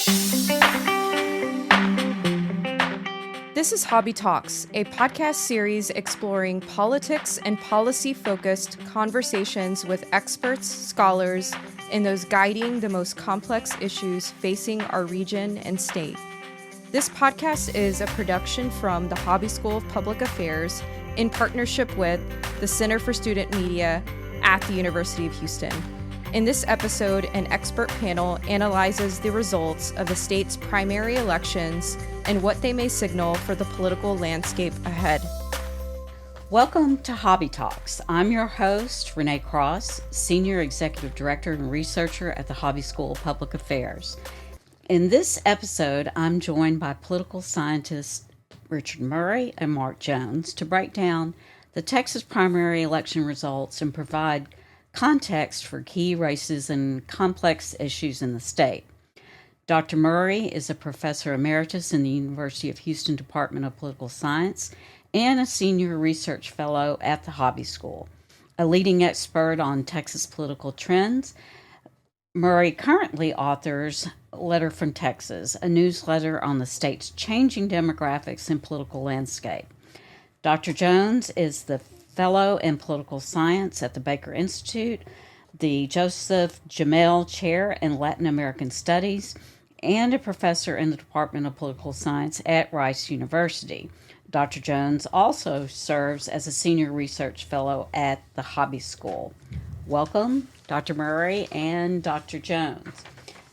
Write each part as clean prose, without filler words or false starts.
This is Hobby Talks, a podcast series exploring politics and policy-focused conversations with experts, scholars, and those guiding the most complex issues facing our region and state. This podcast is a production from the Hobby School of Public Affairs in partnership with the Center for Student Media at the University of Houston. In this episode, an expert panel analyzes the results of the state's primary elections and what they may signal for the political landscape ahead. Welcome to Hobby Talks. I'm your host, Renee Cross, Senior Executive Director and Researcher at the Hobby School of Public Affairs. In this episode, I'm joined by political scientists Richard Murray and Mark Jones to break down the Texas primary election results and provide context for key races and complex issues in the state. Dr. Murray is a professor emeritus in the University of Houston Department of Political Science and a senior research fellow at the Hobby School. A leading expert on Texas political trends, Murray currently authors Letter from Texas, a newsletter on the state's changing demographics and political landscape. Dr. Jones is the Fellow in Political Science at the Baker Institute, the Joseph Jamel Chair in Latin American Studies, and a professor in the Department of Political Science at Rice University. Dr. Jones also serves as a senior research fellow at the Hobby School. Welcome, Dr. Murray and Dr. Jones.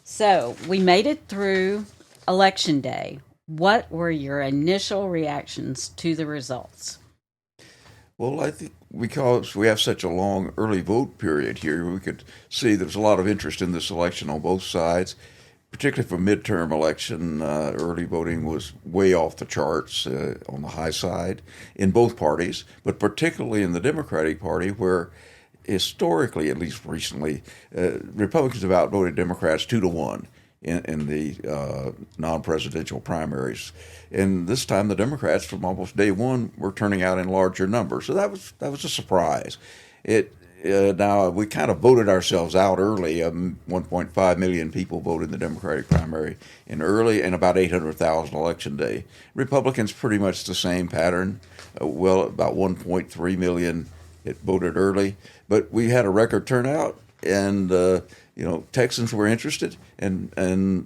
So, we made it through Election Day. What were your initial reactions to the results? Well, I think because we have such a long early vote period here, we could see there's a lot of interest in this election on both sides, particularly for midterm election. Early voting was way off the charts on the high side in both parties, but particularly in the Democratic Party, where historically, at least recently, Republicans have outvoted Democrats 2-1 in the non-presidential primaries. And this time the Democrats from almost day one were turning out in larger numbers. So that was a surprise. Now, we kind of voted ourselves out early. 1.5 million people voted in the Democratic primary in early, and about 800,000 election day. Republicans pretty much the same pattern. About 1.3 million voted early. But we had a record turnout, and Texans were interested, and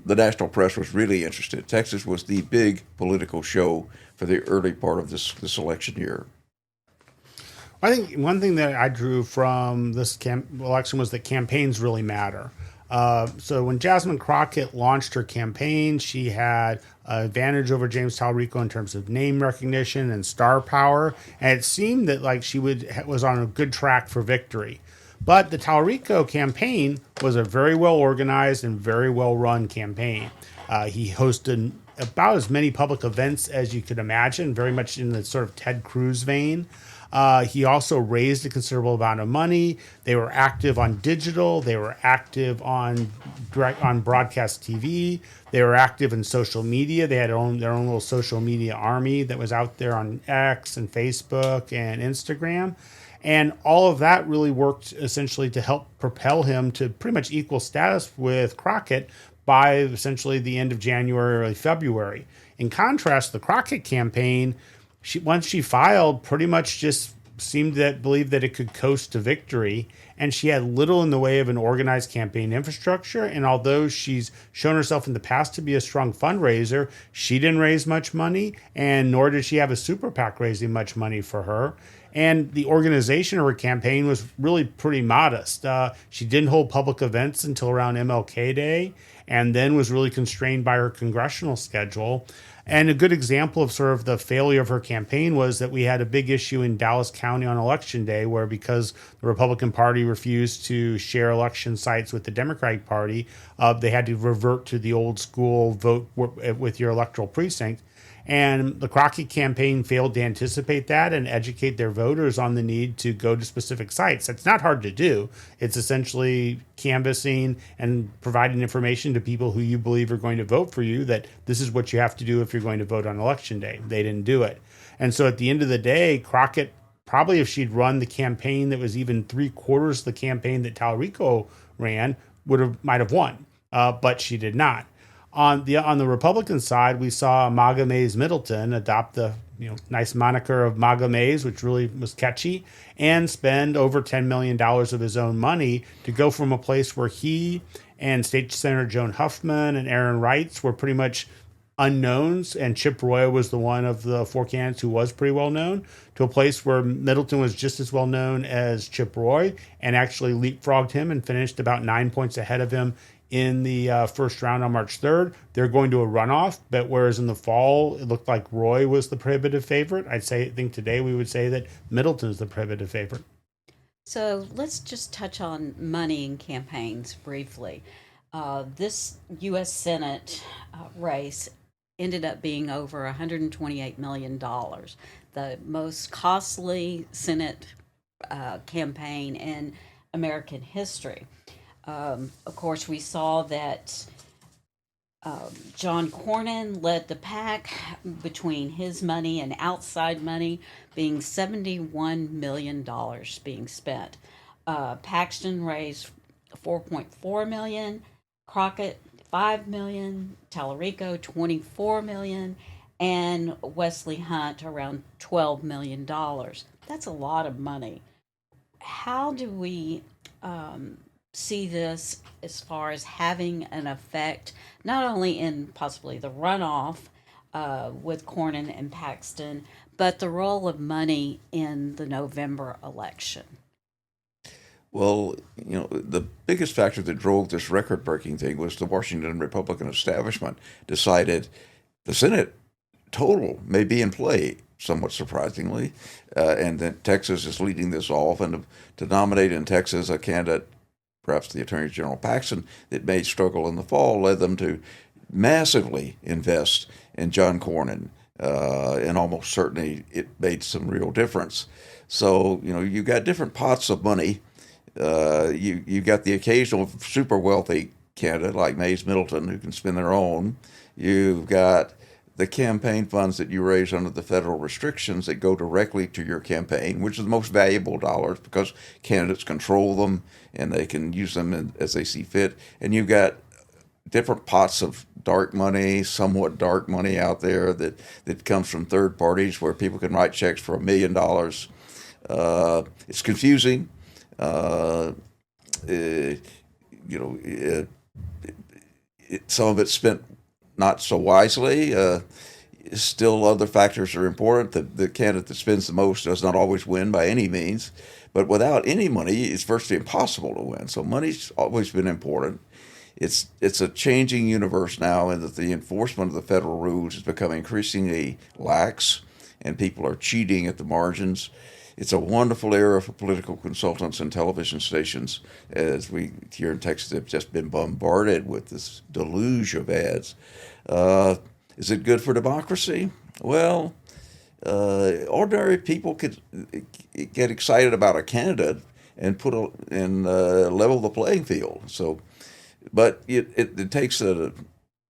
the national press was really interested. Texas was the big political show for the early part of this election year. I think one thing that I drew from this election was that campaigns really matter. So when Jasmine Crockett launched her campaign, she had an advantage over James Talarico in terms of name recognition and star power, and it seemed that she was on a good track for victory. But the Talarico campaign was a very well organized and very well run campaign. He hosted about as many public events as you could imagine, very much in the sort of Ted Cruz vein. He also raised a considerable amount of money. They were active on digital. They were active on broadcast TV. They were active in social media. They had their own little social media army that was out there on X and Facebook and Instagram. And all of that really worked essentially to help propel him to pretty much equal status with Crockett by essentially the end of January, early February. In contrast, the Crockett campaign, once she filed, pretty much just seemed to believe that it could coast to victory. And she had little in the way of an organized campaign infrastructure. And although she's shown herself in the past to be a strong fundraiser, she didn't raise much money, and nor did she have a super PAC raising much money for her. And the organization of her campaign was really pretty modest. She didn't hold public events until around MLK Day, and then was really constrained by her congressional schedule. And a good example of sort of the failure of her campaign was that we had a big issue in Dallas County on Election Day, where because the Republican Party refused to share election sites with the Democratic Party, they had to revert to the old school vote with your electoral precinct. And the Crockett campaign failed to anticipate that and educate their voters on the need to go to specific sites. It's not hard to do. It's essentially canvassing and providing information to people who you believe are going to vote for you that this is what you have to do if you're going to vote on Election Day. They didn't do it. And so at the end of the day, Crockett, probably if she'd run the campaign that was even 3/4 the campaign that Talarico ran, might have won, but she did not. On the Republican side, we saw MAGA Mays Middleton adopt the nice moniker of MAGA Mays, which really was catchy, and spend over $10 million of his own money to go from a place where he and State Senator Joan Huffman and Aaron Reitz were pretty much unknowns, and Chip Roy was the one of the four candidates who was pretty well known, to a place where Middleton was just as well known as Chip Roy and actually leapfrogged him and finished about 9 points ahead of him in the first round on March 3rd. They're going to a runoff, but whereas in the fall, it looked like Roy was the prohibitive favorite, I think today we would say that Middleton is the prohibitive favorite. So let's just touch on money and campaigns briefly. This U.S. Senate race ended up being over $128 million, the most costly Senate campaign in American history. Of course, we saw that John Cornyn led the pack between his money and outside money, being $71 million being spent. Paxton raised $4.4 million, Crockett $5 million, Tallarico $24 million, and Wesley Hunt around $12 million. That's a lot of money. How do we see this as far as having an effect, not only in possibly the runoff with Cornyn and Paxton, but the role of money in the November election? Well, the biggest factor that drove this record-breaking thing was the Washington Republican establishment decided the Senate total may be in play, somewhat surprisingly, and that Texas is leading this off, and to nominate in Texas a candidate, perhaps the Attorney General Paxton, that may struggle in the fall, led them to massively invest in John Cornyn, and almost certainly it made some real difference. So, you've got different pots of money. You got the occasional super wealthy candidate like Mays Middleton who can spend their own. You've got the campaign funds that you raise under the federal restrictions that go directly to your campaign, which is the most valuable dollars because candidates control them and they can use them as they see fit. And you've got different pots of dark money, somewhat dark money out there that comes from third parties where people can write checks for $1 million. It's confusing. Some of it's spent not so wisely. Still, other factors are important. The candidate that spends the most does not always win by any means. But without any money, it's virtually impossible to win. So money's always been important. It's a changing universe now, in that the enforcement of the federal rules is becoming increasingly lax, and people are cheating at the margins. It's a wonderful era for political consultants and television stations, as we here in Texas have just been bombarded with this deluge of ads. Is it good for democracy? Well, ordinary people could get excited about a candidate and level the playing field. So, but it takes an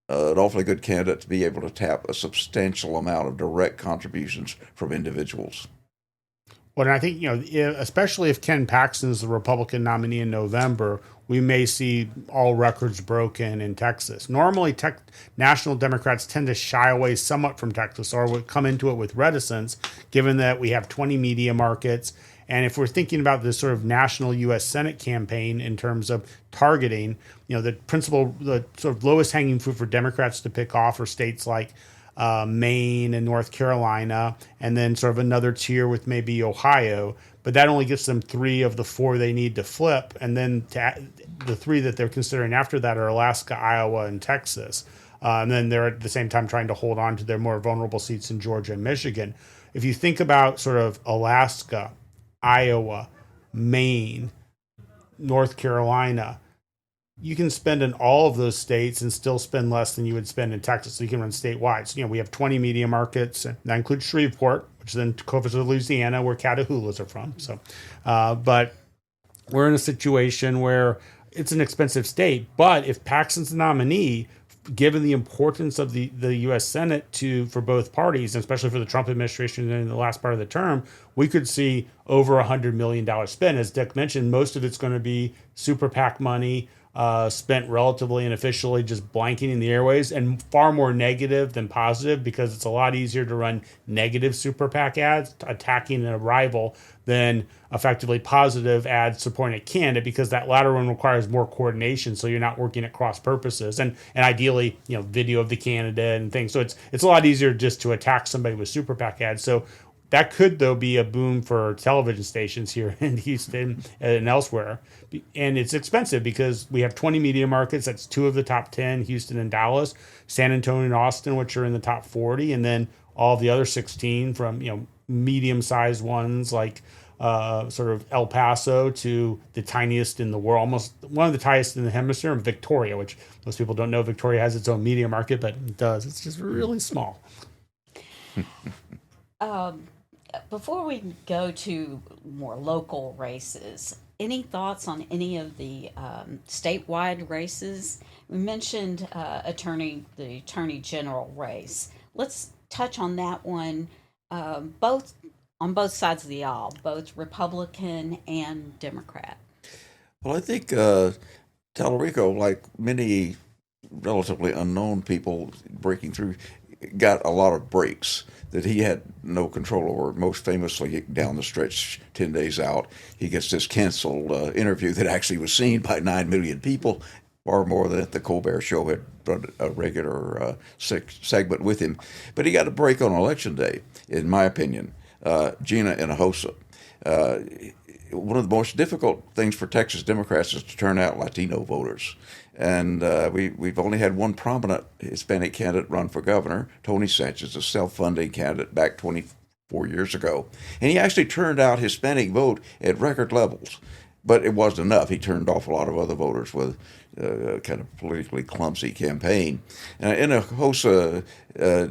awfully good candidate to be able to tap a substantial amount of direct contributions from individuals. Well, and I think, especially if Ken Paxton is the Republican nominee in November, we may see all records broken in Texas. Normally, national Democrats tend to shy away somewhat from Texas, or would come into it with reticence, given that we have 20 media markets. And if we're thinking about this sort of national U.S. Senate campaign in terms of targeting, the sort of lowest hanging fruit for Democrats to pick off are states like Maine and North Carolina, and then sort of another tier with maybe Ohio, but that only gets them 3 of the 4 they need to flip, and then the 3 that they're considering after that are Alaska, Iowa, and Texas, and then they're at the same time trying to hold on to their more vulnerable seats in Georgia and Michigan. If you think about sort of Alaska, Iowa, Maine, North Carolina, you can spend in all of those states and still spend less than you would spend in Texas. So you can run statewide. So, we have 20 media markets, and that includes Shreveport, which then covers Louisiana, where Catahoulas are from. So, but we're in a situation where it's an expensive state. But if Paxton's the nominee, given the importance of the U.S. Senate for both parties, and especially for the Trump administration in the last part of the term, we could see over $100 million spent. As Dick mentioned, most of it's going to be super PAC money, spent relatively inefficiently just blanketing the airways, and far more negative than positive, because it's a lot easier to run negative super PAC ads attacking a rival than effectively positive ads supporting a candidate, because that latter one requires more coordination, so you're not working at cross purposes, and ideally, video of the candidate and things. So it's a lot easier just to attack somebody with super PAC ads. So that could, though, be a boom for television stations here in Houston and elsewhere. And it's expensive because we have 20 media markets. That's 2 of the top 10, Houston and Dallas, San Antonio and Austin, which are in the top 40, and then all of the other 16 from, medium-sized ones like sort of El Paso to the tiniest in the world, almost one of the tiniest in the hemisphere, and Victoria, which most people don't know. Victoria has its own media market, but it does. It's just really small. Before we go to more local races, any thoughts on any of the statewide races? We mentioned the Attorney General race. Let's touch on that one, on both sides of the aisle, both Republican and Democrat. Well, I think Tallarico, like many relatively unknown people breaking through, got a lot of breaks that he had no control over. Most famously, down the stretch, 10 days out, he gets this canceled interview that actually was seen by 9 million people, far more than the Colbert Show had run a regular segment with him. But he got a break on Election Day, in my opinion. Gina Hinojosa. One of the most difficult things for Texas Democrats is to turn out Latino voters. And we've only had one prominent Hispanic candidate run for governor, Tony Sanchez, a self-funding candidate back 24 years ago. And he actually turned out Hispanic vote at record levels. But it wasn't enough. He turned off a lot of other voters with a kind of politically clumsy campaign. Hinojosa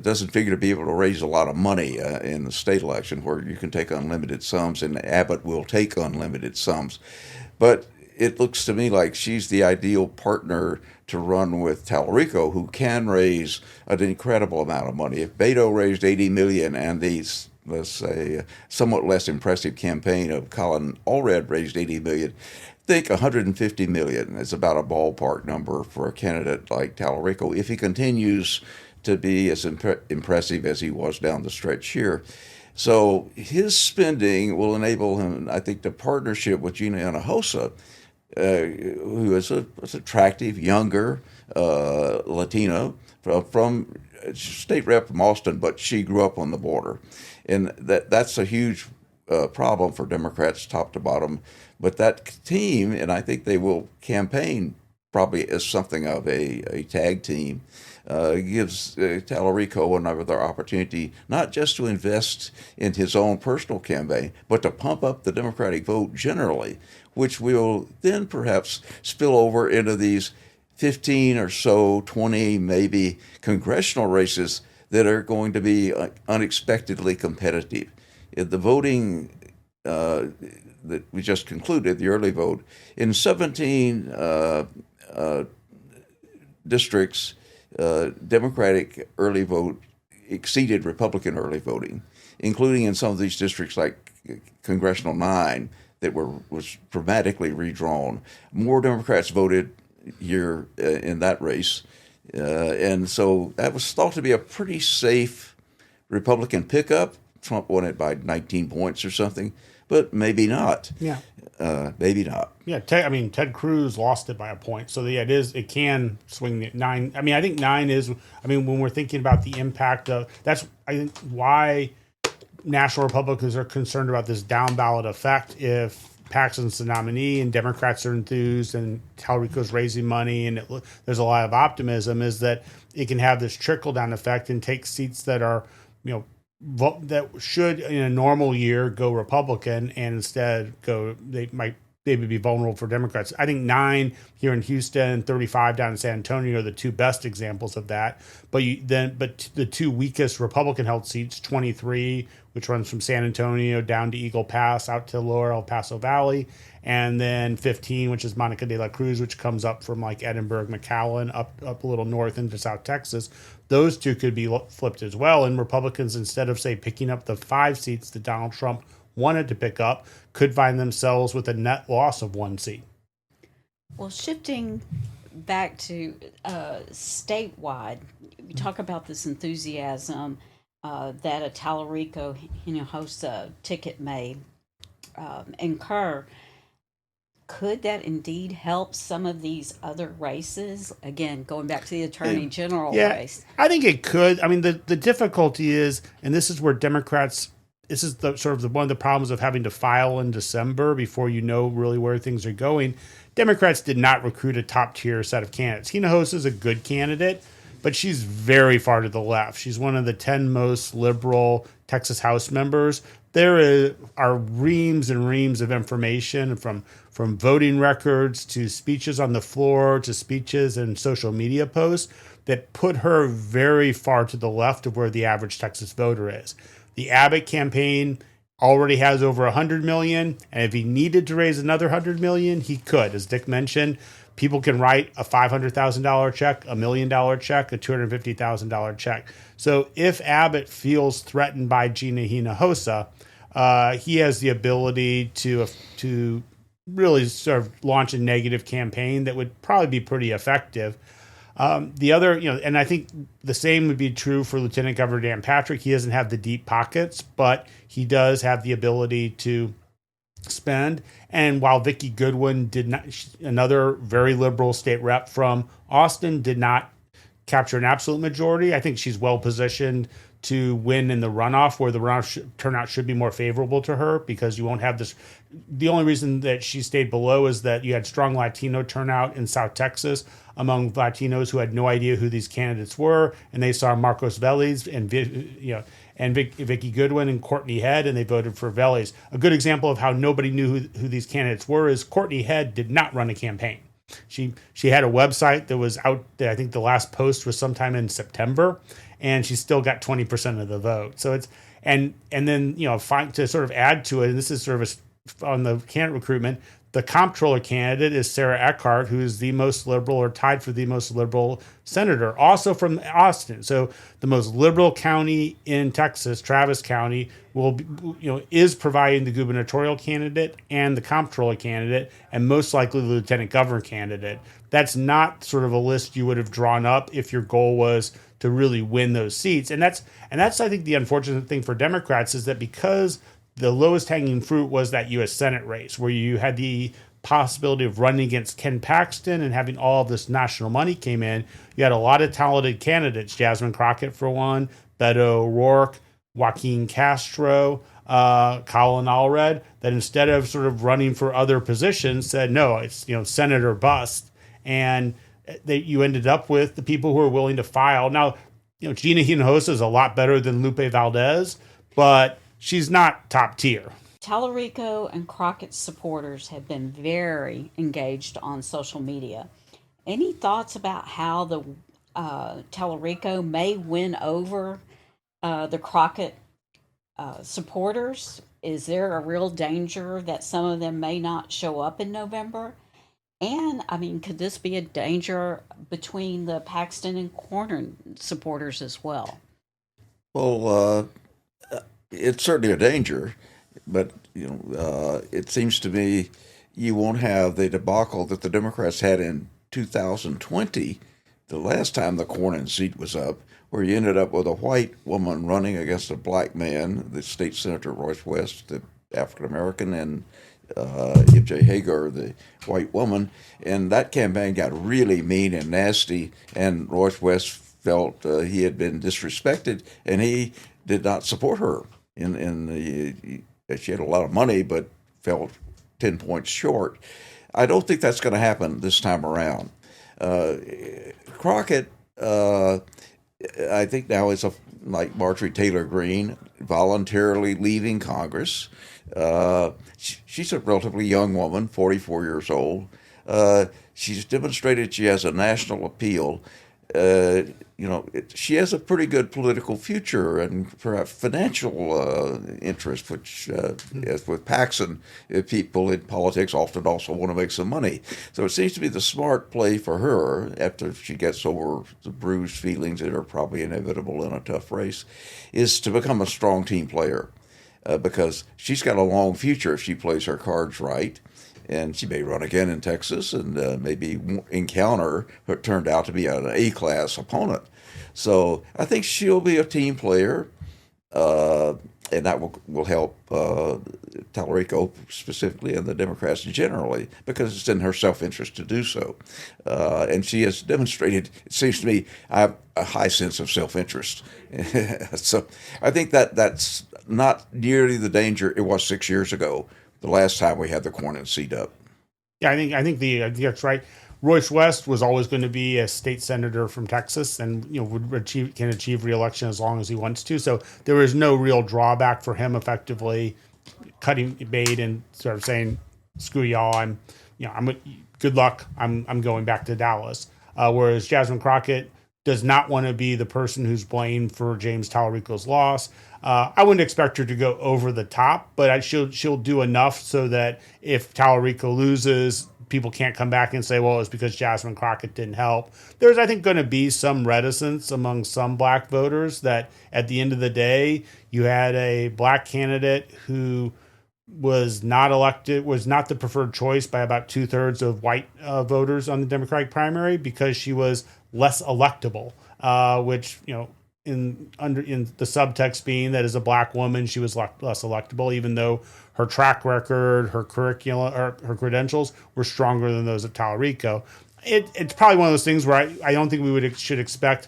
doesn't figure to be able to raise a lot of money in the state election, where you can take unlimited sums, and Abbott will take unlimited sums. But it looks to me like she's the ideal partner to run with Tallarico, who can raise an incredible amount of money. If Beto raised $80 million and these, let's say, somewhat less impressive campaign of Colin Allred raised $80 million, I think $150 million is about a ballpark number for a candidate like Tallarico if he continues to be as impressive as he was down the stretch here. So his spending will enable him, I think, the partnership with Gina Hinojosa, who is an attractive, younger Latino from state rep from Austin, but she grew up on the border. And that's a huge problem for Democrats top to bottom. But that team, and I think they will campaign probably as something of a tag team, gives Tallarico another opportunity not just to invest in his own personal campaign, but to pump up the Democratic vote generally, which will then perhaps spill over into these 15 or so, 20 maybe congressional races that are going to be unexpectedly competitive. The voting that we just concluded, the early vote, in 17 districts, Democratic early vote exceeded Republican early voting, including in some of these districts like Congressional 9 that was dramatically redrawn. More Democrats voted here in that race. And so that was thought to be a pretty safe Republican pickup. Trump won it by 19 points or something, but maybe not. Yeah. Maybe not. Yeah, Ted Cruz lost it by a point. So yeah, it can swing the 9. I mean, I think 9 is, when we're thinking about the impact of, that's, I think, why national Republicans are concerned about this down ballot effect. If Paxton's the nominee and Democrats are enthused and Tallarico's raising money and there's a lot of optimism, is that it can have this trickle down effect and take seats that are, that should in a normal year go Republican and instead they might maybe be vulnerable for Democrats. I think 9 here in Houston and 35 down in San Antonio are the 2 best examples of that. But the 2 weakest Republican held seats, 23, which runs from San Antonio down to Eagle Pass out to lower El Paso Valley, and then 15, which is Monica de la Cruz, which comes up from like Edinburgh, McAllen, up a little north into South Texas. Those 2 could be flipped as well. And Republicans, instead of, say, picking up the 5 seats that Donald Trump wanted to pick up, could find themselves with a net loss of 1 seat. Well, shifting back to statewide, we talk about this enthusiasm that a Tallarico Hinojosa ticket may incur. Could that indeed help some of these other races? Again, going back to the Attorney General race. I think it could. I mean, the difficulty is, and this is where Democrats, this is the sort of one of the problems of having to file in December before you know really where things are going. Democrats did not recruit a top tier set of candidates. Hinojosa is a good candidate, but she's very far to the left. She's one of the 10 most liberal Texas House members. There are reams and reams of information from voting records to speeches on the floor to speeches and social media posts that put her very far to the left of where the average Texas voter is. The Abbott campaign already has over 100 million, and if he needed to raise another 100 million, he could. As Dick mentioned, people can write a $500,000 check, $1 million check, a $250,000 check. So if Abbott feels threatened by Gina Hinojosa, he has the ability to really sort of launch a negative campaign that would probably be pretty effective. The other, and I think the same would be true for Lieutenant Governor Dan Patrick. He doesn't have the deep pockets, but he does have the ability to spend. And while Vicki Goodwin did not, another very liberal state rep from Austin, did not capture an absolute majority, I think she's well positioned to win in the runoff, where the runoff turnout should be more favorable to her, because you won't have this. The only reason that she stayed below is that you had strong Latino turnout in South Texas among Latinos who had no idea who these candidates were, and they saw Marcos Vélez and Vicki Goodwin and Courtney Head, and they voted for Vélez. A good example of how nobody knew who these candidates were is Courtney Head did not run a campaign. She had a website that was out. I think the last post was sometime in September, and she still got 20% of the vote. So it's and then to sort of add to it, and this is sort of on the candidate recruitment. The comptroller candidate is Sarah Eckhart, who is the most liberal or tied for the most liberal senator, also from Austin. So the most liberal county in Texas, Travis County, is providing the gubernatorial candidate and the comptroller candidate, and most likely the lieutenant governor candidate. That's not sort of a list you would have drawn up if your goal was to really win those seats. And that's I think the unfortunate thing for Democrats is that because the lowest hanging fruit was that U.S. Senate race, where you had the possibility of running against Ken Paxton and having all of this national money came in. You had a lot of talented candidates, Jasmine Crockett for one, Beto O'Rourke, Joaquin Castro, Colin Allred, that instead of sort of running for other positions said, no, it's Senate or bust. And you ended up with the people who are willing to file. Now, Gina Hinojosa is a lot better than Lupe Valdez, but she's not top tier. Tallarico and Crockett's supporters have been very engaged on social media. Any thoughts about how the Tallarico may win over the Crockett supporters? Is there a real danger that some of them may not show up in November? And, could this be a danger between the Paxton and Cornyn supporters as well? Well, it's certainly a danger, but it seems to me you won't have the debacle that the Democrats had in 2020, the last time the Cornyn seat was up, where you ended up with a white woman running against a black man, the state senator Royce West, the African American, and MJ Hagar, the white woman, and that campaign got really mean and nasty, and Royce West felt he had been disrespected, and he did not support her. She had a lot of money, but fell 10 points short. I don't think that's going to happen this time around. Crockett, I think now is like Marjorie Taylor Greene, voluntarily leaving Congress. She's a relatively young woman, 44 years old. She's demonstrated she has a national appeal. She has a pretty good political future and perhaps financial interest, which, as with Paxton, people in politics often also want to make some money. So it seems to be the smart play for her, after she gets over the bruised feelings that are probably inevitable in a tough race, is to become a strong team player, because she's got a long future if she plays her cards right. And she may run again in Texas and maybe encounter what turned out to be an A-class opponent. So I think she'll be a team player, and that will help Tallarico specifically and the Democrats generally, because it's in her self-interest to do so. And she has demonstrated, it seems to me, I have a high sense of self-interest. So I think that's not nearly the danger it was 6 years ago, the last time we had the Cornyn seat up. Yeah, I think that's right. Royce West was always going to be a state senator from Texas, and can achieve re-election as long as he wants to. So there was no real drawback for him effectively cutting bait and sort of saying, "Screw y'all, I'm good luck. I'm going back to Dallas." Whereas Jasmine Crockett does not want to be the person who's blamed for James Tallarico's loss. I wouldn't expect her to go over the top, but she'll do enough so that if Tallarico loses, people can't come back and say, well, it's because Jasmine Crockett didn't help. There's, I think, going to be some reticence among some black voters that at the end of the day, you had a black candidate who was not elected, was not the preferred choice by about 2/3 of white voters on the Democratic primary because she was less electable, which, in the subtext being that as a black woman, she was less electable, even though her track record, her curriculum, or her credentials were stronger than those of Tallarico. It's probably one of those things where I don't think we should expect,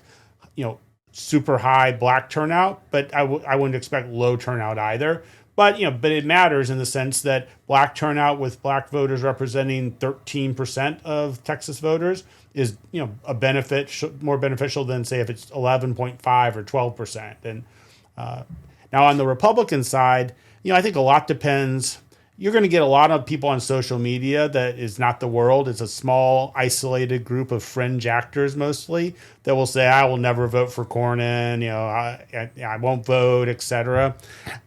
super high black turnout, but I wouldn't expect low turnout either. But it matters in the sense that black turnout with black voters representing 13% of Texas voters is a benefit, more beneficial than say if it's 11.5 or 12%. And now on the Republican side, I think a lot depends. You're going to get a lot of people on social media that is not the world. It's a small, isolated group of fringe actors mostly that will say, I will never vote for Cornyn, I won't vote, etc.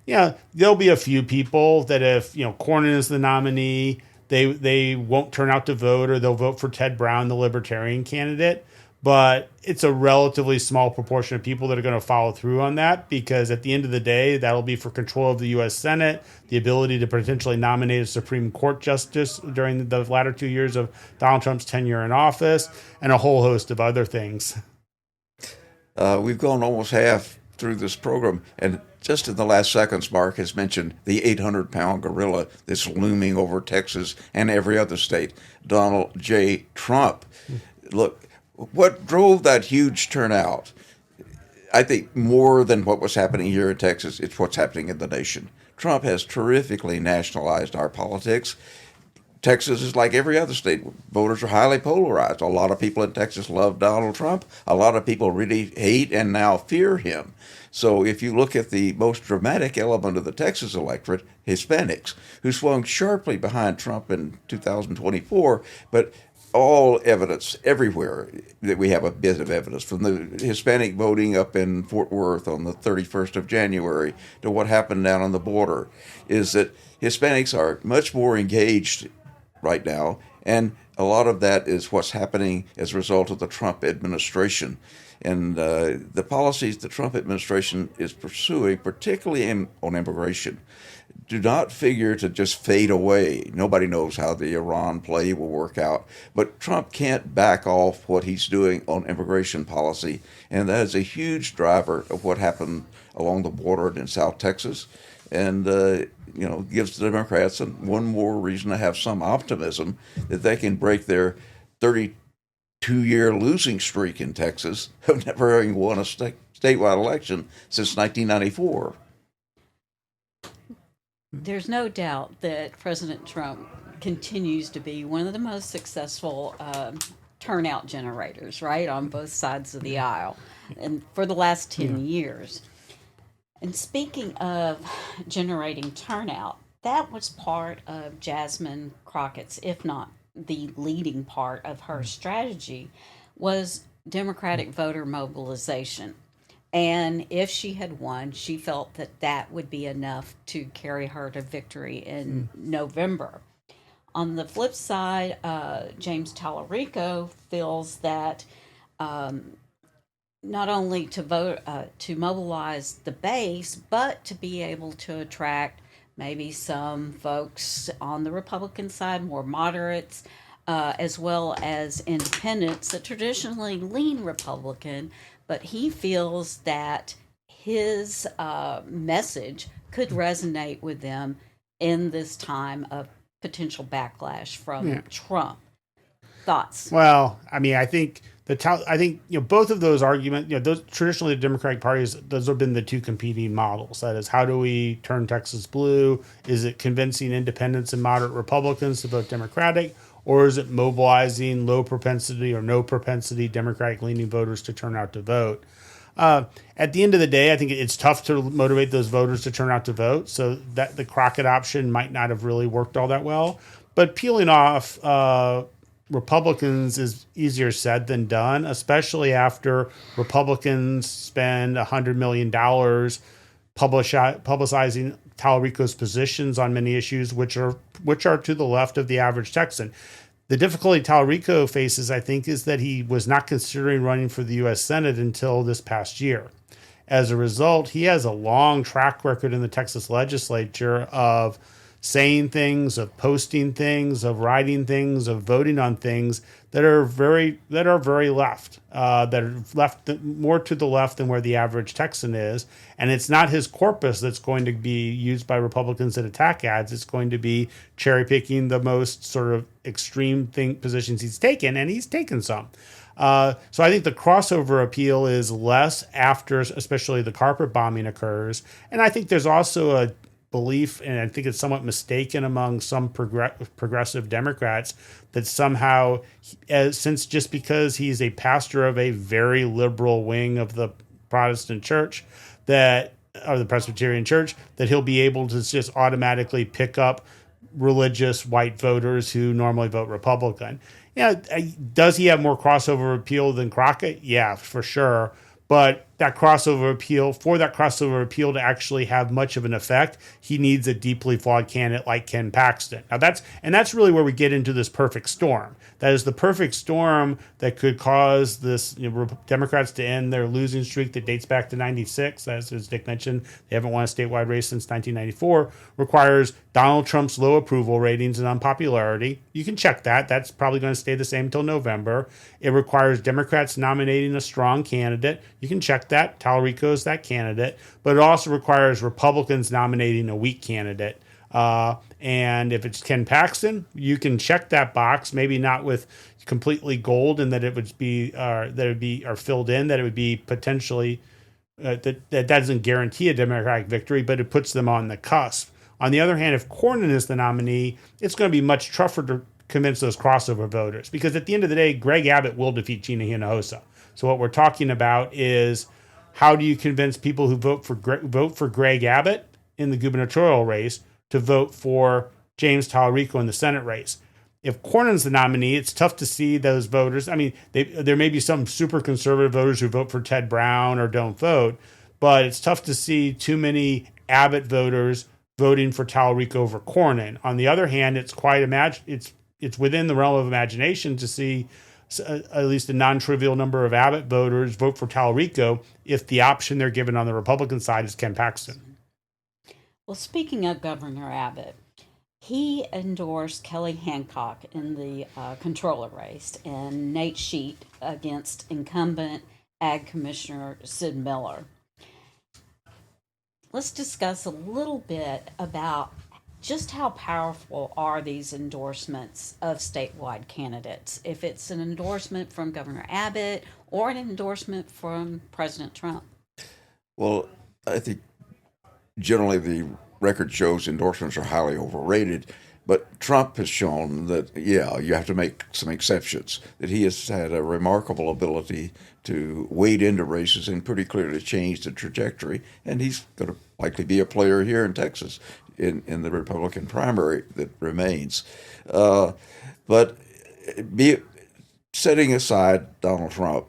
There'll be a few people that if, Cornyn is the nominee, they won't turn out to vote, or they'll vote for Ted Brown, the Libertarian candidate. But it's a relatively small proportion of people that are going to follow through on that, because at the end of the day, that'll be for control of the U.S. Senate, the ability to potentially nominate a Supreme Court justice during the latter 2 years of Donald Trump's tenure in office, and a whole host of other things. We've gone almost half through this program, and just in the last seconds, Mark has mentioned the 800-pound gorilla that's looming over Texas and every other state, Donald J. Trump. Look, what drove that huge turnout, I think more than what was happening here in Texas, it's what's happening in the nation. Trump has terrifically nationalized our politics. Texas is like every other state. Voters are highly polarized. A lot of people in Texas love Donald Trump. A lot of people really hate and now fear him. So if you look at the most dramatic element of the Texas electorate, Hispanics, who swung sharply behind Trump in 2024, but all evidence everywhere that we have a bit of evidence, from the Hispanic voting up in Fort Worth on the 31st of January to what happened down on the border, is that Hispanics are much more engaged right now. And a lot of that is what's happening as a result of the Trump administration. And the policies the Trump administration is pursuing, particularly on immigration, do not figure to just fade away. Nobody knows how the Iran play will work out, but Trump can't back off what he's doing on immigration policy, and that is a huge driver of what happened along the border in South Texas, and gives the Democrats one more reason to have some optimism that they can break their 32-year losing streak in Texas of never having won a statewide election since 1994. There's no doubt that President Trump continues to be one of the most successful turnout generators, right, on both sides of the aisle, and for the last 10 years. And speaking of generating turnout, that was part of Jasmine Crockett's, if not the leading part of her strategy, was Democratic voter mobilization. And if she had won, she felt that that would be enough to carry her to victory in November. On the flip side, James Tallarico feels that not only to vote to mobilize the base, but to be able to attract maybe some folks on the Republican side, more moderates, as well as independents that traditionally lean Republican, but he feels that his message could resonate with them in this time of potential backlash from Trump. Thoughts? Well, I mean, I think both of those arguments, those traditionally the Democratic parties, those have been the two competing models. That is, how do we turn Texas blue? Is it convincing independents and moderate Republicans to vote Democratic, or is it mobilizing low propensity or no propensity Democratic leaning voters to turn out to vote? At the end of the day, I think it's tough to motivate those voters to turn out to vote. So that the Crockett option might not have really worked all that well. But peeling off Republicans is easier said than done, especially after Republicans spend $100 million publicizing Talarico's positions on many issues, which are to the left of the average Texan. The difficulty Talarico faces, I think, is that he was not considering running for the U.S. Senate until this past year. As a result, he has a long track record in the Texas legislature of saying things, of posting things, of writing things, of voting on things that are very left, that are left more to the left than where the average Texan is. And it's not his corpus that's going to be used by Republicans that attack ads. It's going to be cherry picking the most sort of extreme positions he's taken, and he's taken some. So I think the crossover appeal is less after, especially the carpet bombing occurs. And I think there's also a belief, and I think it's somewhat mistaken among some progressive Democrats, that somehow, since just because he's a pastor of a very liberal wing of the Protestant church, or the Presbyterian church, that he'll be able to just automatically pick up religious white voters who normally vote Republican. Does he have more crossover appeal than Crockett? Yeah, for sure. But that crossover appeal to actually have much of an effect, he needs a deeply flawed candidate like Ken Paxton. Now that's really where we get into this perfect storm. That is the perfect storm that could cause this Democrats to end their losing streak that dates back to '96. As Dick mentioned, they haven't won a statewide race since 1994. Requires Donald Trump's low approval ratings and unpopularity. You can check that. That's probably going to stay the same until November. It requires Democrats nominating a strong candidate. You can check that. Talarico is that candidate. But it also requires Republicans nominating a weak candidate. And if it's Ken Paxton, you can check that box, maybe not with completely gold and that it would be, or filled in, that it would be potentially, that doesn't guarantee a Democratic victory, but it puts them on the cusp. On the other hand, if Cornyn is the nominee, it's going to be much tougher to convince those crossover voters, because at the end of the day, Greg Abbott will defeat Gina Hinojosa. So what we're talking about is, how do you convince people who vote for Greg Abbott in the gubernatorial race to vote for James Talarico in the Senate race? If Cornyn's the nominee, it's tough to see those voters. I mean, there may be some super conservative voters who vote for Ted Brown or don't vote, but it's tough to see too many Abbott voters voting for Talarico over Cornyn. On the other hand, it's within the realm of imagination to see at least a non-trivial number of Abbott voters vote for Talarico if the option they're given on the Republican side is Ken Paxton. Well, speaking of Governor Abbott, he endorsed Kelly Hancock in the controller race and Nate Sheet against incumbent Ag Commissioner Sid Miller. Let's discuss a little bit about just how powerful are these endorsements of statewide candidates, if it's an endorsement from Governor Abbott or an endorsement from President Trump? Well, I think generally the record shows endorsements are highly overrated, but Trump has shown that, you have to make some exceptions, that he has had a remarkable ability to wade into races and pretty clearly change the trajectory, and he's going to likely be a player here in Texas in the Republican primary that remains. But setting aside Donald Trump,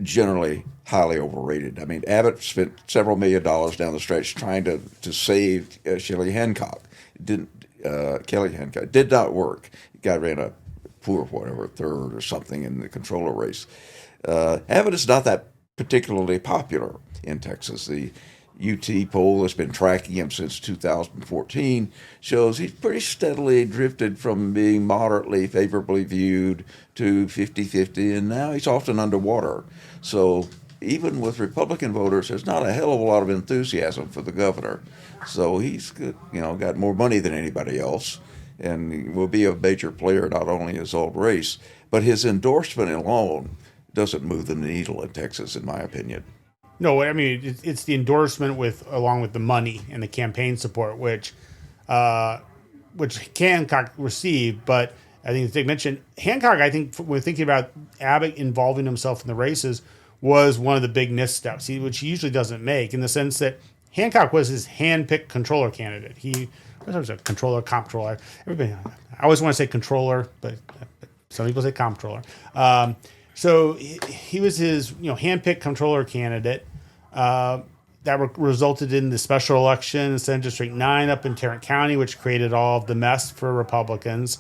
generally highly overrated. I mean, Abbott spent several $1 million down the stretch trying to save Kelly Hancock. Kelly Hancock did not work. The guy ran a poor, third or something in the controller race. Abbott is not that particularly popular in Texas. UT poll that's been tracking him since 2014 shows he's pretty steadily drifted from being moderately favorably viewed to 50-50, and now he's often underwater. So even with Republican voters, there's not a hell of a lot of enthusiasm for the governor. So he's got more money than anybody else, and will be a major player not only in his old race, but his endorsement alone doesn't move the needle in Texas, in my opinion. No, I mean it's the endorsement along with the money and the campaign support, which Hancock received. But I think as Dick mentioned, Hancock, I think when thinking about Abbott involving himself in the races, was one of the big missteps, which he usually doesn't make, in the sense that Hancock was his hand-picked controller candidate. He was a controller, comptroller. Everybody, I always want to say controller, but some people say comptroller. So he was his hand-picked controller candidate. That resulted in the special election in Senate District 9 up in Tarrant County, which created all of the mess for Republicans.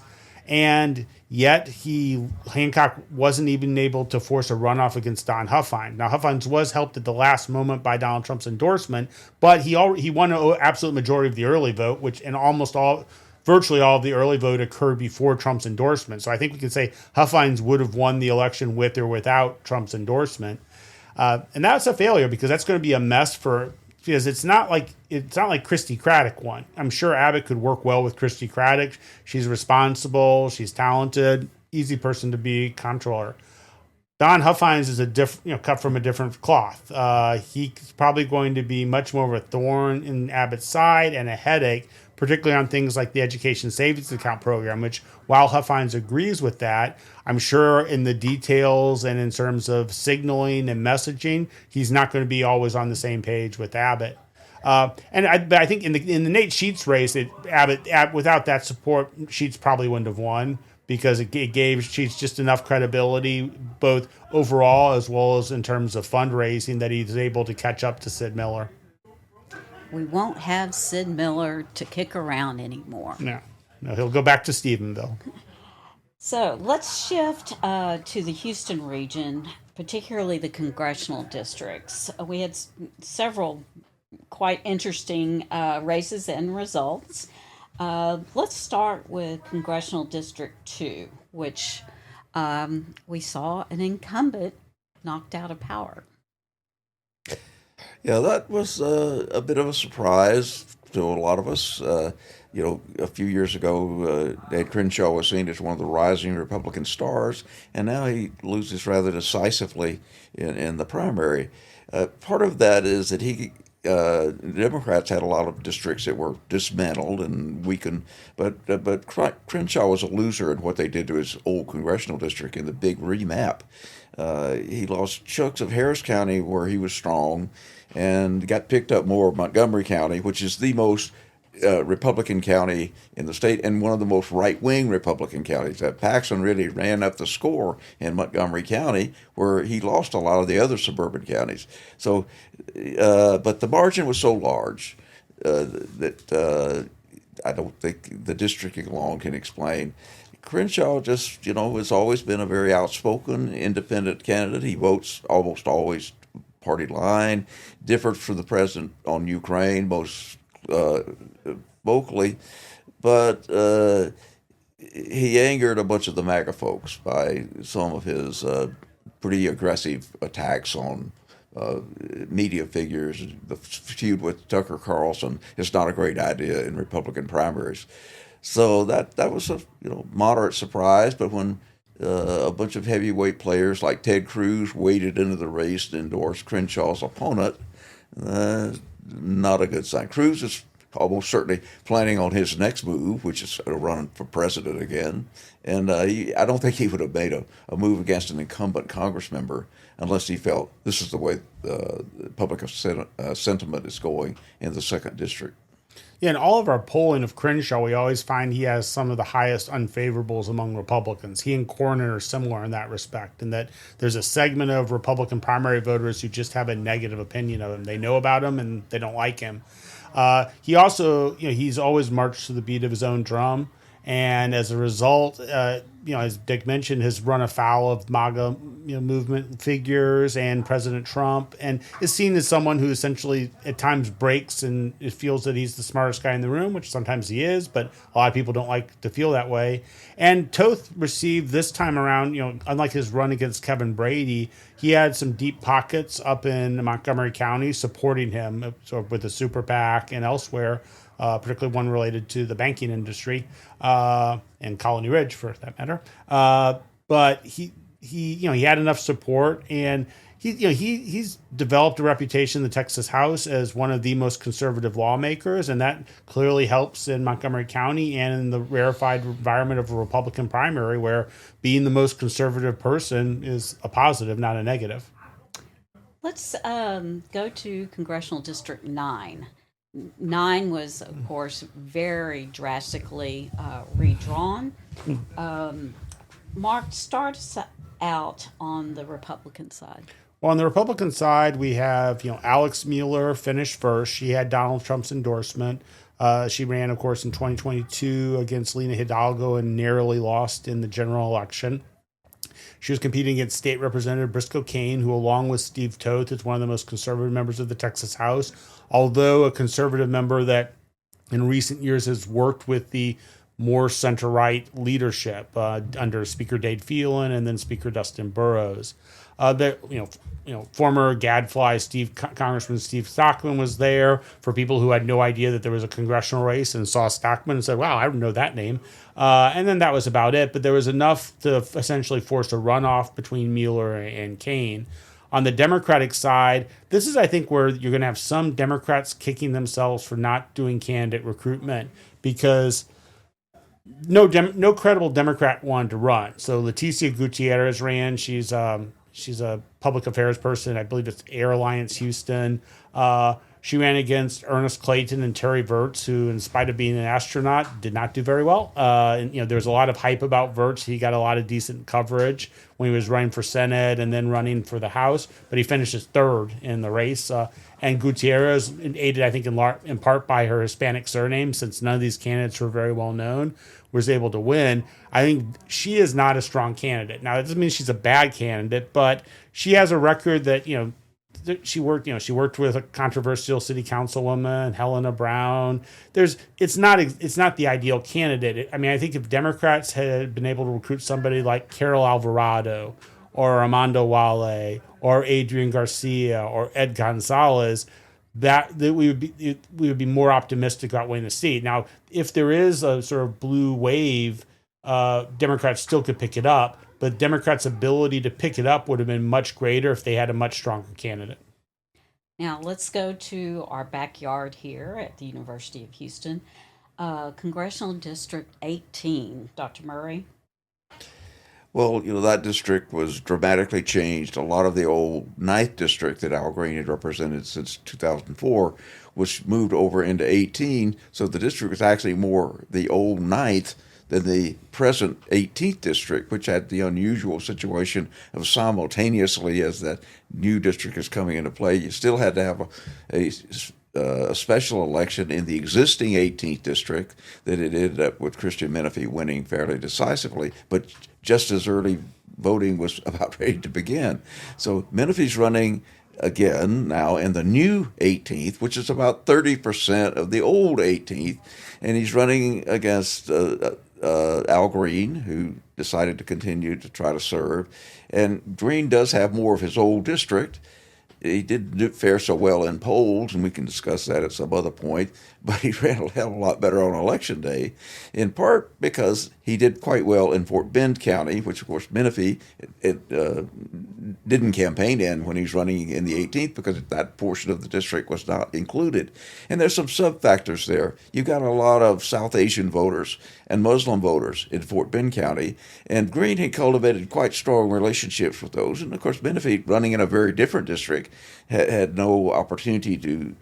And yet Hancock wasn't even able to force a runoff against Don Huffines. Now, Huffines was helped at the last moment by Donald Trump's endorsement, but he won an absolute majority of the early vote, virtually all of the early vote occurred before Trump's endorsement. So I think we can say Huffines would have won the election with or without Trump's endorsement. And that's a failure, because that's going to be a mess because it's not like Christy Craddock won. I'm sure Abbott could work well with Christy Craddock. She's responsible, she's talented, easy person to be comptroller. Don Huffines is cut from a different cloth. He's probably going to be much more of a thorn in Abbott's side and a headache, particularly on things like the Education Savings Account program, which, while Huffines agrees with that, I'm sure in the details and in terms of signaling and messaging, he's not going to be always on the same page with Abbott. And I think in the Nate Sheets race, Abbott, without that support, Sheets probably wouldn't have won, because it gave Sheets just enough credibility, both overall as well as in terms of fundraising, that he's able to catch up to Sid Miller. We won't have Sid Miller to kick around anymore. No, he'll go back to Stephenville. So let's shift to the Houston region, particularly the congressional districts. We had several quite interesting races and results. Let's start with Congressional District 2, which we saw an incumbent knocked out of power. Yeah, that was a bit of a surprise to a lot of us. A few years ago, Ed Crenshaw was seen as one of the rising Republican stars, and now he loses rather decisively in the primary. Part of that is that the Democrats had a lot of districts that were dismantled and weakened, but Crenshaw was a loser in what they did to his old congressional district in the big remap. He lost chunks of Harris County, where he was strong, and got picked up more of Montgomery County, which is the most Republican county in the state and one of the most right-wing Republican counties. Paxson really ran up the score in Montgomery County, where he lost a lot of the other suburban counties. So, but the margin was so large that I don't think the district alone can explain. Crenshaw just, has always been a very outspoken, independent candidate. He votes almost always party line, differed from the president on Ukraine most vocally, but he angered a bunch of the MAGA folks by some of his pretty aggressive attacks on media figures. The feud with Tucker Carlson is not a great idea in Republican primaries. So that was a moderate surprise, but when a bunch of heavyweight players like Ted Cruz waded into the race to endorse Crenshaw's opponent, not a good sign. Cruz is almost certainly planning on his next move, which is running for president again. And I don't think he would have made a move against an incumbent Congress member unless he felt this is the way the public sentiment is going in the second district. Yeah, in all of our polling of Crenshaw, we always find he has some of the highest unfavorables among Republicans. He and Cornyn are similar in that respect, in that there's a segment of Republican primary voters who just have a negative opinion of him. They know about him and they don't like him. He also, he's always marched to the beat of his own drum. And as a result, as Dick mentioned, has run afoul of MAGA movement figures and President Trump, and is seen as someone who essentially at times breaks and it feels that he's the smartest guy in the room, which sometimes he is, but a lot of people don't like to feel that way. And Toth received this time around, unlike his run against Kevin Brady, he had some deep pockets up in Montgomery County supporting him, sort of with the super PAC and elsewhere. Particularly one related to the banking industry and Colony Ridge, for that matter. But he had enough support, and he's developed a reputation in the Texas House as one of the most conservative lawmakers, and that clearly helps in Montgomery County and in the rarefied environment of a Republican primary, where being the most conservative person is a positive, not a negative. Let's go to Congressional District 9. 9 was, of course, very drastically redrawn. Mark, start us out on the Republican side. Well, on the Republican side, we have Alex Mueller finished first. She had Donald Trump's endorsement. She ran, of course, in 2022 against Lena Hidalgo and narrowly lost in the general election. She was competing against State Representative Briscoe Cain, who, along with Steve Toth, is one of the most conservative members of the Texas House, although a conservative member that in recent years has worked with the more center-right leadership under Speaker Dade Phelan and then Speaker Dustin Burrows. Former Gadfly Congressman Steve Stockman was there for people who had no idea that there was a congressional race and saw Stockman and said, wow, I don't know that name. And then that was about it. But there was enough to essentially force a runoff between Mueller and Cain. On the Democratic side, this is, I think, where you're going to have some Democrats kicking themselves for not doing candidate recruitment because no credible Democrat wanted to run. So Leticia Gutierrez ran. She's a public affairs person. I believe it's Air Alliance Houston. She ran against Ernest Clayton and Terry Virts, who, in spite of being an astronaut, did not do very well. There was a lot of hype about Virts. He got a lot of decent coverage when he was running for Senate and then running for the House, but he finished as third in the race. And Gutierrez, aided, I think, in part by her Hispanic surname, since none of these candidates were very well known, was able to win. I think she is not a strong candidate. Now, that doesn't mean she's a bad candidate, but she has a record that, she worked with a controversial city councilwoman, Helena Brown. It's not the ideal candidate. I think if Democrats had been able to recruit somebody like Carol Alvarado or Armando Wale or Adrian Garcia or Ed Gonzalez, that we would be more optimistic about winning the seat. Now, if there is a sort of blue wave, Democrats still could pick it up, but Democrats' ability to pick it up would have been much greater if they had a much stronger candidate. Now, let's go to our backyard here at the University of Houston. Congressional District 18, Dr. Murray. Well, that district was dramatically changed. A lot of the old 9th district that Al Green had represented since 2004 was moved over into 18, so the district was actually more the old 9th than the present 18th district, which had the unusual situation of simultaneously as that new district is coming into play, you still had to have a special election in the existing 18th district that it ended up with Christian Menifee winning fairly decisively, but just as early voting was about ready to begin. So Menifee's running again now in the new 18th, which is about 30% of the old 18th, and he's running against Al Green, who decided to continue to try to serve. And Green does have more of his old district. He didn't fare so well in polls, and we can discuss that at some other point, but he ran a hell of a lot better on Election Day, in part because he did quite well in Fort Bend County, which, of course, Menifee didn't campaign in when he's running in the 18th because that portion of the district was not included. And there's some sub-factors there. You've got a lot of South Asian voters and Muslim voters in Fort Bend County, and Green had cultivated quite strong relationships with those. And, of course, Menifee, running in a very different district, had no opportunity to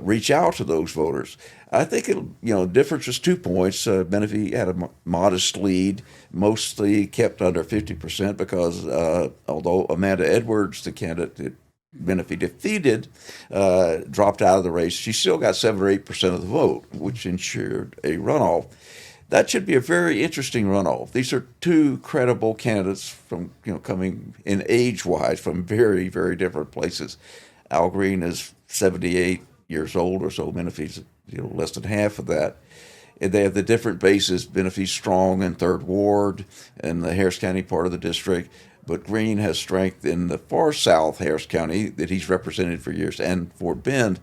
reach out to those voters. I think the difference was 2 points. Menifee had a modest lead, mostly kept under 50% because although Amanda Edwards, the candidate that Menifee defeated, dropped out of the race, she still got 7 or 8% of the vote, which ensured a runoff. that should be a very interesting runoff. These are two credible candidates from coming in age-wise from very, very different places. Al Green is 78 years old or so. Menifee's less than half of that. And they have the different bases. Menifee's strong in Third Ward and the Harris County part of the district, but Green has strength in the far south Harris County that he's represented for years and Fort Bend.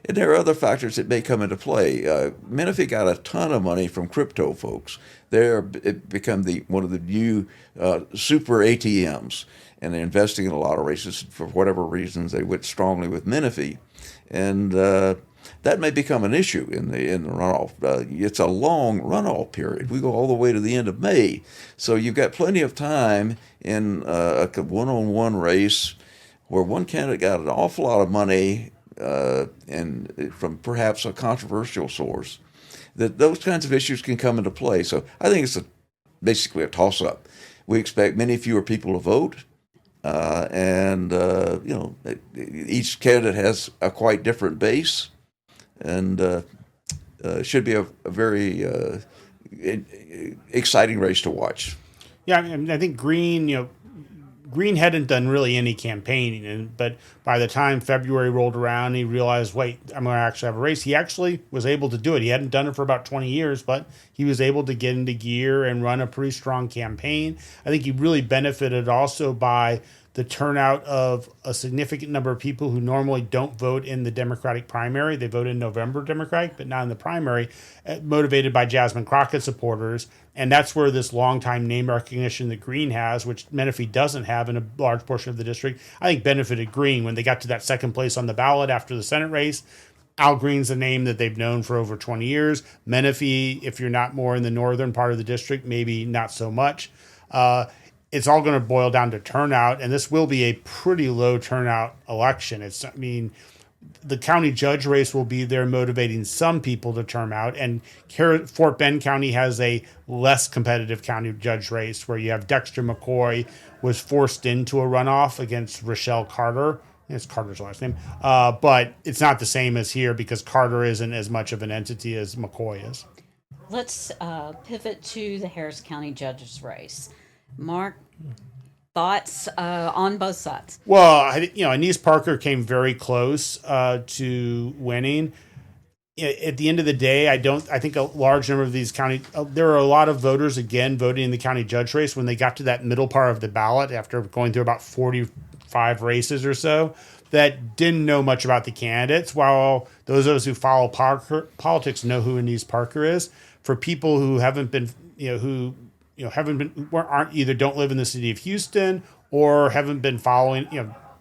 And there are other factors that may come into play. Menifee got a ton of money from crypto folks. It become one of the new super ATMs, and they're investing in a lot of races. For whatever reasons, they went strongly with Menifee, and that may become an issue in the runoff. It's a long runoff period. We go all the way to the end of May, so you've got plenty of time in a one-on-one race where one candidate got an awful lot of money. And from perhaps a controversial source, that those kinds of issues can come into play. So I think it's basically a toss-up. We expect many fewer people to vote, and each candidate has a quite different base, and should be a very exciting race to watch. Yeah, I think Green hadn't done really any campaigning, but by the time February rolled around, he realized, wait, I'm going to actually have a race. He actually was able to do it. He hadn't done it for about 20 years, but he was able to get into gear and run a pretty strong campaign. I think he really benefited also by the turnout of a significant number of people who normally don't vote in the Democratic primary. They vote in November Democratic, but not in the primary, motivated by Jasmine Crockett supporters. And that's where this longtime name recognition that Green has, which Menifee doesn't have in a large portion of the district, I think benefited Green when they got to that second place on the ballot after the Senate race. Al Green's a name that they've known for over 20 years. Menifee, if you're not more in the northern part of the district, maybe not so much. It's all going to boil down to turnout, and this will be a pretty low turnout election. The county judge race will be there motivating some people to turn out, and Fort Bend County has a less competitive county judge race where you have Dexter McCoy was forced into a runoff against Rochelle Carter. It's Carter's last name, but it's not the same as here because Carter isn't as much of an entity as McCoy is. Let's pivot to the Harris County judges race. Mark, thoughts on both sides? Well, Anise Parker came very close to winning. At the end of the day, I think a large number of these there are a lot of voters, again, voting in the county judge race when they got to that middle part of the ballot after going through about 45 races or so that didn't know much about the candidates, while those of us who follow politics know who Anise Parker is. For people who haven't been, aren't either don't live in the city of Houston or haven't been following,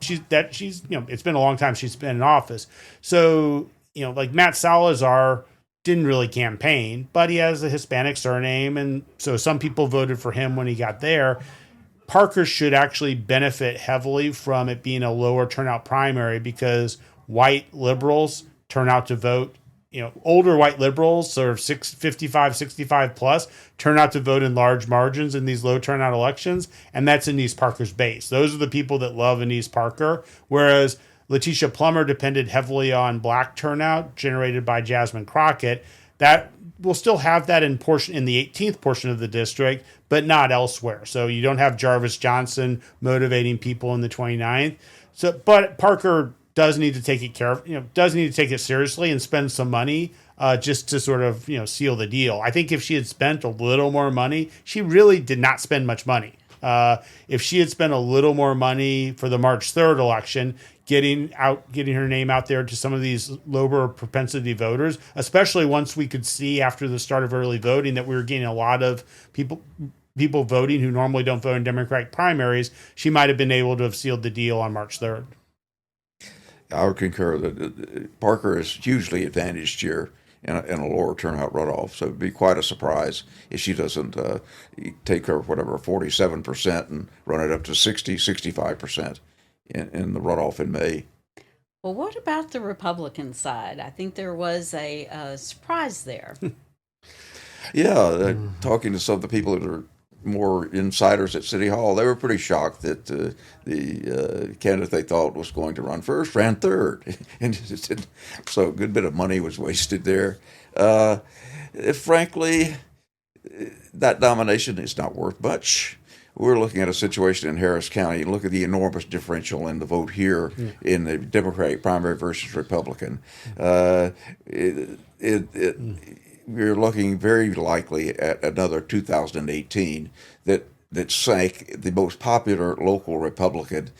it's been a long time she's been in office. So, like Matt Salazar didn't really campaign, but he has a Hispanic surname. And so some people voted for him when he got there. Parker should actually benefit heavily from it being a lower turnout primary because white liberals turn out to vote. Older white liberals, sort of 55, 65 plus, turn out to vote in large margins in these low turnout elections, and that's Anise Parker's base. Those are the people that love Anise Parker, whereas Letitia Plummer depended heavily on black turnout generated by Jasmine Crockett. That will still have that in the 18th portion of the district, but not elsewhere. So you don't have Jarvis Johnson motivating people in the 29th. But Parker does need to take it seriously and spend some money just to sort of, seal the deal. I think if she had spent a little more money, she really did not spend much money. If she had spent a little more money for the March 3rd election, getting her name out there to some of these lower propensity voters, especially once we could see after the start of early voting that we were getting a lot of people voting who normally don't vote in Democratic primaries, she might have been able to have sealed the deal on March 3rd. I would concur that Parker is hugely advantaged here in a lower turnout runoff. So it'd be quite a surprise if she doesn't take her, 47% and run it up to 65% in the runoff in May. Well, what about the Republican side? I think there was a surprise there. Yeah, talking to some of the people that are more insiders at City Hall, they were pretty shocked that the candidate they thought was going to run first ran third. And so a good bit of money was wasted there. Frankly, that nomination is not worth much. We're looking at a situation in Harris County. Look at the enormous differential in the vote here in the Democratic primary versus Republican. We're looking very likely at another 2018 that sank the most popular local Republican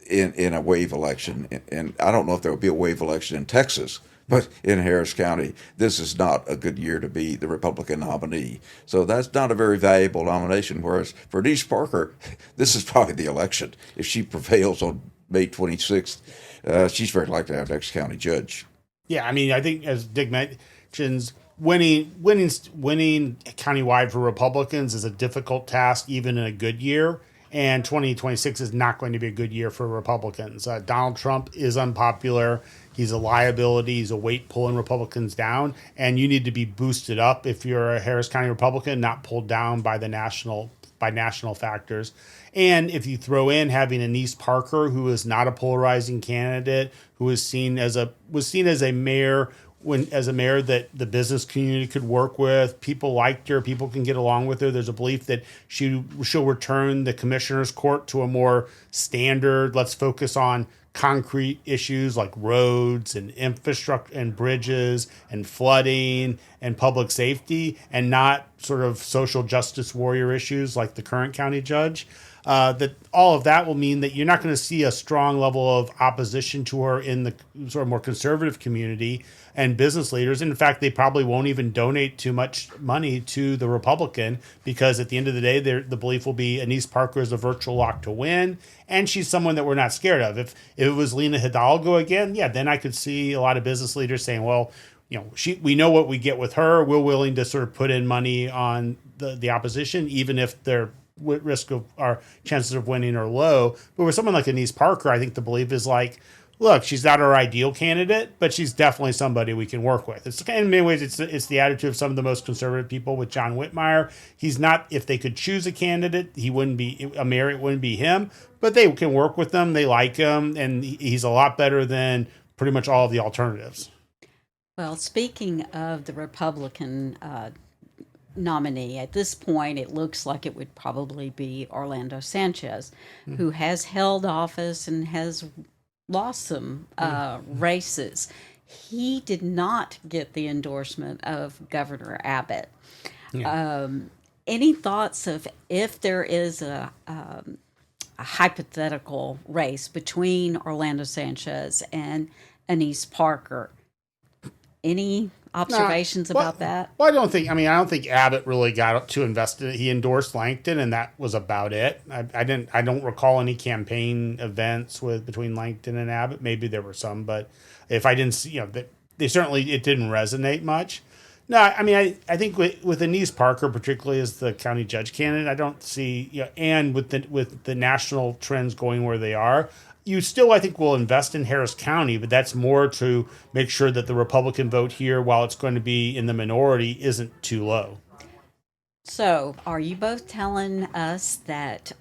in a wave election. And I don't know if there will be a wave election in Texas, but in Harris County, this is not a good year to be the Republican nominee. So that's not a very valuable nomination. Whereas for Denise Parker, this is probably the election. If she prevails on May 26th, she's very likely to have next county judge. Yeah, I mean, I think as Dick mentions, winning countywide for Republicans is a difficult task, even in a good year. And 2026 is not going to be a good year for Republicans. Donald Trump is unpopular. He's a liability. He's a weight pulling Republicans down. And you need to be boosted up if you're a Harris County Republican, not pulled down by national factors. And if you throw in having Denise Parker, who is not a polarizing candidate, who was seen as a mayor that the business community could work with, people liked her, people can get along with her. There's a belief that she'll return the commissioner's court to a more standard, let's focus on concrete issues like roads and infrastructure and bridges and flooding and public safety, and not sort of social justice warrior issues like the current county judge. That all of that will mean that you're not going to see a strong level of opposition to her in the sort of more conservative community and business leaders. And in fact, they probably won't even donate too much money to the Republican, because at the end of the day, the belief will be Denise Parker is a virtual lock to win, and she's someone that we're not scared of. If it was Lena Hidalgo again, yeah, then I could see a lot of business leaders saying, well, we know what we get with her. We're willing to sort of put in money on the opposition, even if their risk of our chances of winning are low. But with someone like Denise Parker, I think the belief is like, look, she's not our ideal candidate, but she's definitely somebody we can work with. It's in many ways, it's the attitude of some of the most conservative people with John Whitmire. He's not, if they could choose a candidate, he wouldn't be a mayor, it wouldn't be him, but they can work with them. They like him, and he's a lot better than pretty much all of the alternatives. Well, speaking of the Republican nominee, at this point, it looks like it would probably be Orlando Sanchez, who has held office and has lost some races. He did not get the endorsement of Governor Abbott. Yeah. Any thoughts of if there is a hypothetical race between Orlando Sanchez and Denise Parker? Any observations about that? Well, I don't think Abbott really got too invested. He endorsed Langton, and that was about it. I don't recall any campaign events between Langton and Abbott. Maybe there were some, but if I didn't see, it didn't resonate much. No, I think with Denise Parker, particularly as the county judge candidate, I don't see, and with the national trends going where they are, you still, I think, will invest in Harris County, but that's more to make sure that the Republican vote here, while it's going to be in the minority, isn't too low. So, are you both telling us that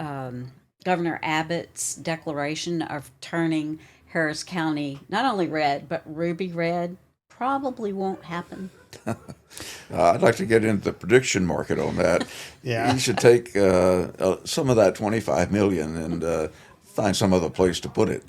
Governor Abbott's declaration of turning Harris County not only red, but ruby red probably won't happen? I'd like to get into the prediction market on that. Yeah. You should take some of that $25 million and find some other place to put it.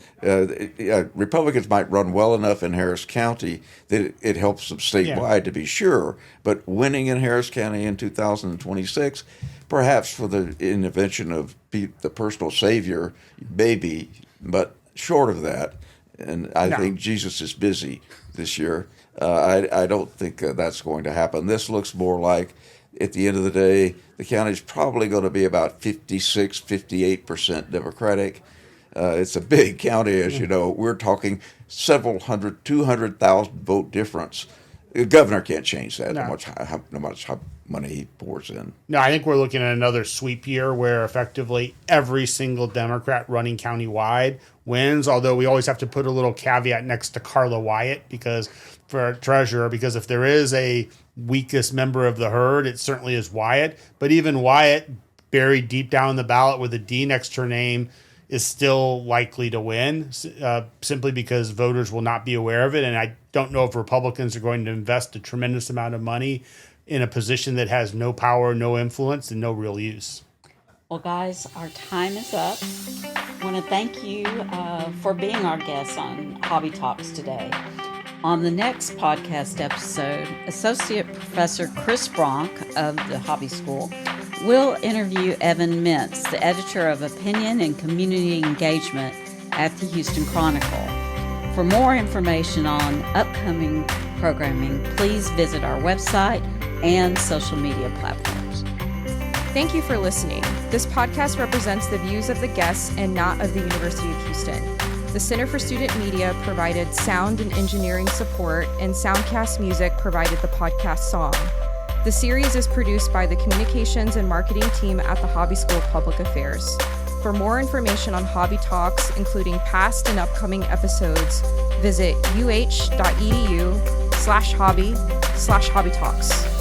Republicans might run well enough in Harris County that it helps them statewide, to be sure, but winning in Harris County in 2026, perhaps for the intervention of the personal savior, maybe, but short of that, and I think Jesus is busy this year, I don't think that's going to happen. This looks more like, at the end of the day, the county's probably going to be about 56, 58% Democratic. It's a big county, as you know. We're talking several hundred, 200,000 vote difference. The governor can't change that, no much how money he pours in. No, I think we're looking at another sweep year where effectively every single Democrat running countywide wins, although we always have to put a little caveat next to Carla Wyatt for treasurer, because if there is a weakest member of the herd, it certainly is Wyatt. But even Wyatt, buried deep down in the ballot with a D next to her name, is still likely to win, simply because voters will not be aware of it. And I don't know if Republicans are going to invest a tremendous amount of money in a position that has no power, no influence, and no real use. Well, guys, our time is up. I want to thank you for being our guest on Hobby Talks today. On the next podcast episode, Associate Professor Chris Bronk of the Hobby School will interview Evan Mintz, the editor of Opinion and Community Engagement at the Houston Chronicle. For more information on upcoming programming, please visit our website and social media platforms. Thank you for listening. This podcast represents the views of the guests and not of the University of Houston. The Center for Student Media provided sound and engineering support, and Soundcast Music provided the podcast song. The series is produced by the Communications and Marketing team at the Hobby School of Public Affairs. For more information on Hobby Talks, including past and upcoming episodes, visit uh.edu/hobby/hobbytalks.